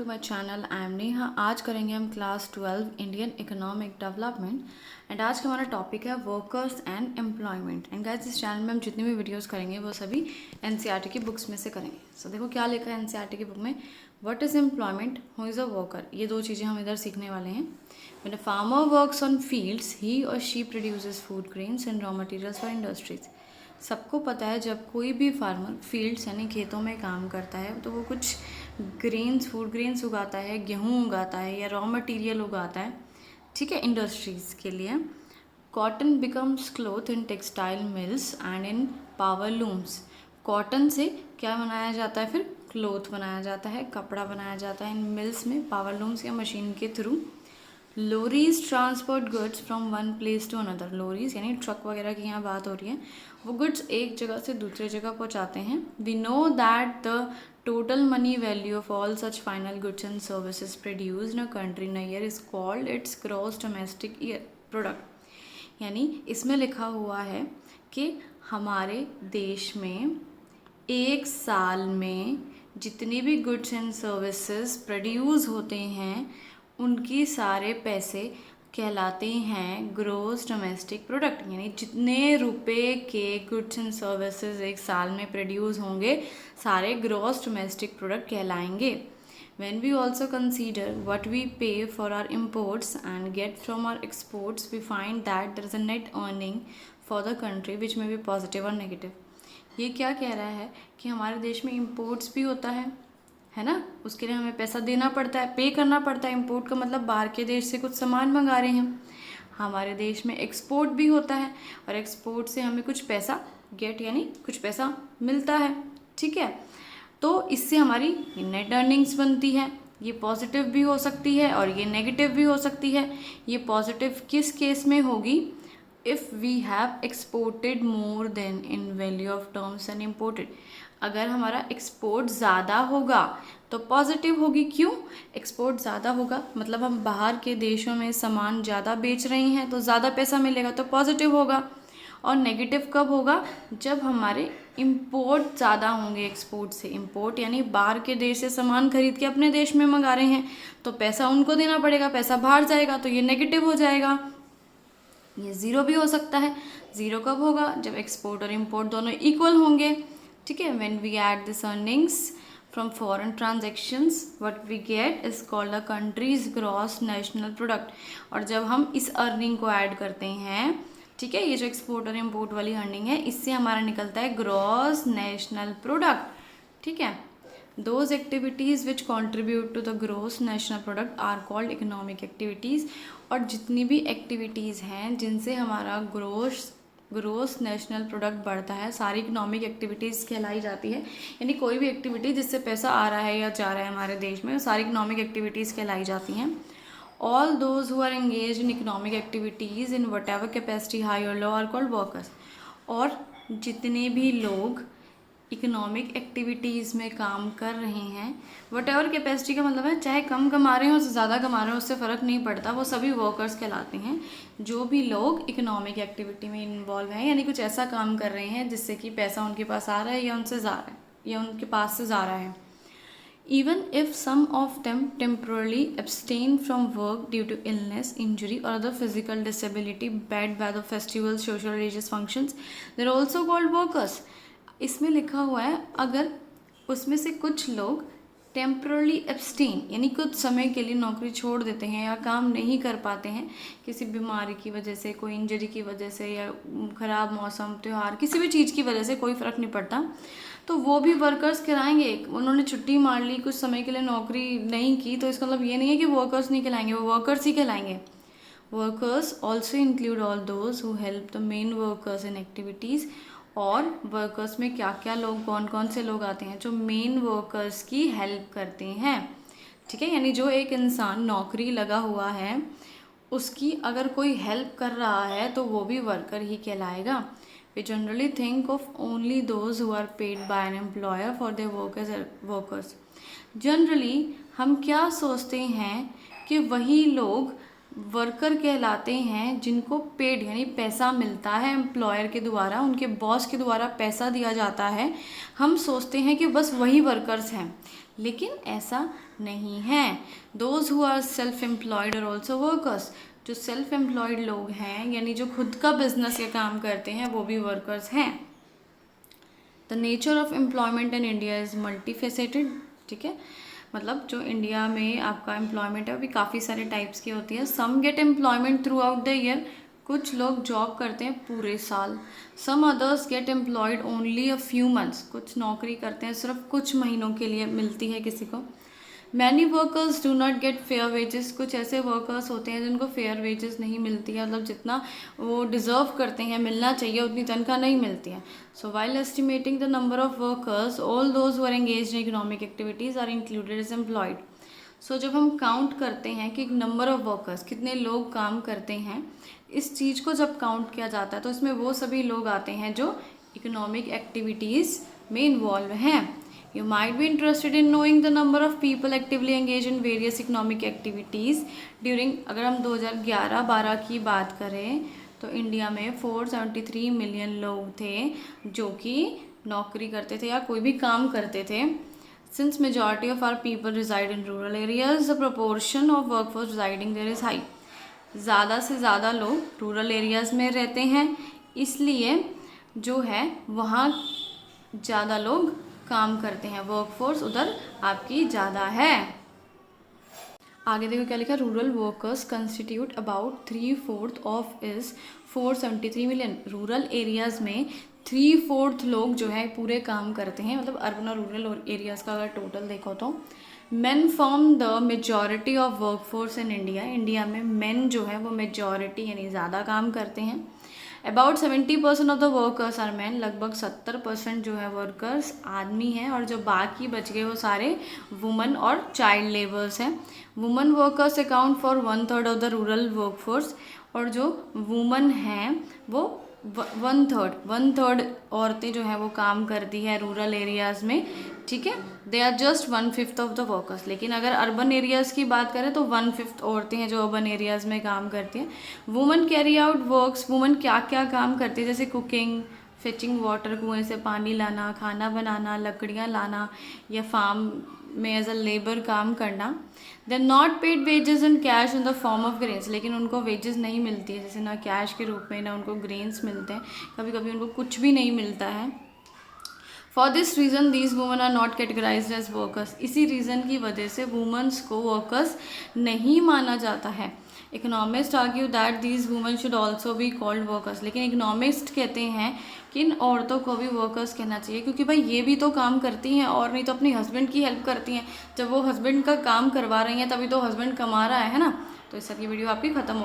To my channel I am Neha. आज करेंगे हम class 12 Indian economic development and आज का हमारा टॉपिक है workers and employment. And guys इस चैनल में हम जितनी भी वीडियोस करेंगे वो सभी एनसीईआरटी की बुक्स में से करेंगे। सो देखो क्या लिखा है एनसीईआरटी की बुक में, what is employment, who is a worker. ये दो चीज़ें हम इधर सीखने वाले हैं। When a farmer works on fields he और she produces food grains and raw materials for industries. सबको पता है जब कोई भी फार्मर फील्ड्स यानी खेतों में काम करता है तो वो कुछ ग्रेन्स, फूड ग्रेन्स उगाता है, गेहूँ उगाता है या रॉ मटेरियल उगाता है, ठीक है, इंडस्ट्रीज़ के लिए। Cotton becomes cloth in textile mills and in power looms. Cotton से क्या बनाया जाता है, फिर क्लोथ बनाया जाता है, कपड़ा बनाया जाता है इन मिल्स में, पावर लूम्स या मशीन के through. Lorries transport goods from one place to another. Lorries यानी ट्रक वगैरह की यहाँ बात हो रही है, वो गुड्स एक जगह से दूसरे जगह पहुँचाते हैं। We know that the total money value of all such final goods and services produced in a country in a year is called its gross domestic product. यानी इसमें लिखा हुआ है कि हमारे देश में एक साल में जितनी भी गुड्स एंड सर्विसेज प्रोड्यूस होते हैं उनकी सारे पैसे कहलाते हैं ग्रोस डोमेस्टिक प्रोडक्ट। यानी जितने रुपए के गुड्स एंड सर्विसेज एक साल में प्रोड्यूस होंगे सारे ग्रोस डोमेस्टिक प्रोडक्ट कहलाएंगे। When we also consider what we pay for our imports and get from our exports, we find that there is a net earning for the country which may be positive or negative. ये क्या कह रहा है कि हमारे देश में imports भी होता है ना, उसके लिए हमें पैसा देना पड़ता है, पे करना पड़ता है। इम्पोर्ट का मतलब बाहर के देश से कुछ सामान मंगा रहे हैं। हमारे देश में एक्सपोर्ट भी होता है और एक्सपोर्ट से हमें कुछ पैसा गेट यानी कुछ पैसा मिलता है, ठीक है। तो इससे हमारी नेट अर्निंग्स बनती है। ये पॉजिटिव भी हो सकती है और ये नेगेटिव भी हो सकती है। ये पॉजिटिव किस केस में होगी, if we have exported more than in value of terms and imported. अगर हमारा एक्सपोर्ट ज़्यादा होगा तो पॉजिटिव होगी। क्यों? एक्सपोर्ट ज़्यादा होगा मतलब हम बाहर के देशों में सामान ज़्यादा बेच रहे हैं तो ज़्यादा पैसा मिलेगा तो पॉजिटिव होगा। और नेगेटिव कब होगा? जब हमारे इम्पोर्ट ज़्यादा होंगे एक्सपोर्ट से। इम्पोर्ट यानी बाहर के देश से सामान खरीद के अपने देश में मंगा रहे हैं तो पैसा उनको देना पड़ेगा, पैसा बाहर जाएगा तो ये नेगेटिव हो जाएगा। ये ज़ीरो भी हो सकता है। ज़ीरो कब होगा? जब एक्सपोर्ट और इम्पोर्ट दोनों इक्वल होंगे, ठीक है। When we add this earnings from foreign transactions what we get is called the country's gross national product. और जब हम इस अर्निंग को ऐड करते हैं, ठीक है, ये जो एक्सपोर्ट और इम्पोर्ट वाली अर्निंग है इससे हमारा निकलता है ग्रॉस नेशनल प्रोडक्ट, ठीक है। Those activities which contribute to the gross national product are called economic activities. और जितनी भी एक्टिविटीज़ हैं जिनसे हमारा ग्रोस नेशनल प्रोडक्ट बढ़ता है सारी इकोनॉमिक एक्टिविटीज़ कहलाई जाती है। यानी कोई भी एक्टिविटी जिससे पैसा आ रहा है या जा रहा है हमारे देश में सारी इकोनॉमिक एक्टिविटीज़ कहलाई जाती हैं। All those who are engaged in economic activities in whatever capacity high or low are called workers। और जितने भी लोग इकोनॉमिक एक्टिविटीज़ में काम कर रहे हैं, whatever कैपेसिटी का मतलब है चाहे कम कमा रहे हो उससे ज़्यादा कमा रहे हो उससे फ़र्क नहीं पड़ता, वो सभी वर्कर्स कहलाते हैं। जो भी लोग इकोनॉमिक एक्टिविटी में इन्वॉल्व हैं यानी कुछ ऐसा काम कर रहे हैं जिससे कि पैसा उनके पास आ रहा है या उनसे जा रहा है या उनके पास से जा रहा है। Even if some of them temporarily abstain from work due to illness, injury or other physical disability, bad weather, festivals, social religious functions, they are also called workers। इसमें लिखा हुआ है अगर उसमें से कुछ लोग टेम्परली एब्सटेन यानी कुछ समय के लिए नौकरी छोड़ देते हैं या काम नहीं कर पाते हैं किसी बीमारी की वजह से, कोई इंजरी की वजह से या ख़राब मौसम, त्यौहार, किसी भी चीज़ की वजह से, कोई फ़र्क नहीं पड़ता, तो वो भी वर्कर्स कहलाएंगे। उन्होंने छुट्टी मार ली, कुछ समय के लिए नौकरी नहीं की तो इसका मतलब ये नहीं है कि वर्कर्स नहीं कहलाएंगे, वो वर्कर्स ही कहलाएंगे। Workers also include all those who help the main workers in activities. और वर्कर्स में क्या क्या लोग, कौन कौन से लोग आते हैं जो मेन वर्कर्स की हेल्प करते हैं, ठीक है। यानी जो एक इंसान नौकरी लगा हुआ है उसकी अगर कोई हेल्प कर रहा है तो वो भी वर्कर ही कहलाएगा। We generally think of only those who are paid by an employer for their work as workers। Generally हम क्या सोचते हैं कि वही लोग वर्कर कहलाते हैं जिनको पेड यानी पैसा मिलता है एम्प्लॉयर के द्वारा, उनके बॉस के द्वारा पैसा दिया जाता है। हम सोचते हैं कि बस वही वर्कर्स हैं। लेकिन ऐसा नहीं है। Those who are self employed are also workers. जो सेल्फ एम्प्लॉयड लोग हैं यानी जो खुद का बिजनेस या काम करते हैं वो भी वर्कर्स हैं। The nature of employment in India is multi faceted. ठीक है, मतलब जो इंडिया में आपका एम्प्लॉयमेंट है वो भी काफ़ी सारे टाइप्स की होती है। Some get employment throughout the year, कुछ लोग जॉब करते हैं पूरे साल। Some others get employed only a few months, कुछ नौकरी करते हैं सिर्फ कुछ महीनों के लिए मिलती है किसी को। Many workers do not gate fair wages, कुछ ऐसे वर्कर्स होते हैं जिनको फेयर वेजेस नहीं मिलती है, मतलब जितना वो डिज़र्व करते हैं मिलना चाहिए उतनी तनख्वाह नहीं मिलती है। So while estimating the number of workers all those who are engaged in economic activities are included as employed. So जब हम काउंट करते हैं कि नंबर ऑफ वर्कर्स कितने लोग काम करते हैं, इस चीज़ को जब काउंट किया जाता है तो इसमें वो सभी लोग आते हैं जो इकोनॉमिक एक्टिविटीज़ में इन्वॉल्व हैं। You might be interested in knowing the number of people actively engaged in various economic activities during, अगर हम 2011-12 की बात करें तो इंडिया में 473 मिलियन लोग थे जो कि नौकरी करते थे या कोई भी काम करते थे। Since majority of our people reside in rural areas, the proportion of workforce residing there is high. ज़्यादा से ज़्यादा लोग रूरल एरियाज़ में रहते हैं, इसलिए जो है वहाँ ज़्यादा लोग काम करते हैं, वर्कफोर्स उधर आपकी ज़्यादा है। आगे देखो क्या लिखा, rural workers constitute about 3/4 of is 473 million. Rural areas में 3/4 लोग जो है पूरे काम करते हैं, मतलब अर्बन और रूरल एरियाज़ का अगर टोटल देखो तो। Men form the majority of workforce in India, India में मेन जो है वो मेजॉरिटी यानी ज़्यादा काम करते हैं। About 70% of the workers are man, लगभग 70% जो है वर्कर्स आदमी हैं और जो बाकी बच गए वो सारे वुमन और चाइल्ड लेबर्स हैं। Woman workers account for 1/3 of the rural workforce, और जो वुमन हैं वो 1/3 औरतें जो है वो काम करती है रूरल एरियाज़ में। ठीक है, they are just 1/5 of the workers. लेकिन अगर अर्बन एरियाज़ की बात करें तो 1/5 औरतें हैं जो अर्बन एरियाज़ में काम करती हैं। Woman carry out works, woman क्या क्या काम करती है, जैसे कुकिंग, फिचिंग वाटर, कुएं से पानी लाना, खाना बनाना, लकड़ियाँ लाना, या फार्म में एज अ लेबर काम करना। They are not paid wages in cash in the form of grains, लेकिन उनको वेजेस नहीं मिलती है, जैसे ना कैश के रूप में ना उनको ग्रेन्स मिलते हैं, कभी कभी उनको कुछ भी नहीं मिलता है। For this reason these women are not categorised as workers, इसी रीज़न की वजह से वुमेंस को वर्कर्स नहीं माना जाता है। Economist argue that these women should also be called workers, लेकिन इकोनॉमिस्ट कहते हैं कि इन औरतों को भी वर्कर्स कहना चाहिए, क्योंकि भाई ये भी तो काम करती हैं और नहीं तो अपनी हस्बैंड की हेल्प करती हैं। जब वो हस्बैंड का काम करवा रही हैं तभी तो हस्बैंड कमा रहा है ना। तो इस तरह की वीडियो आपकी ख़त्म हो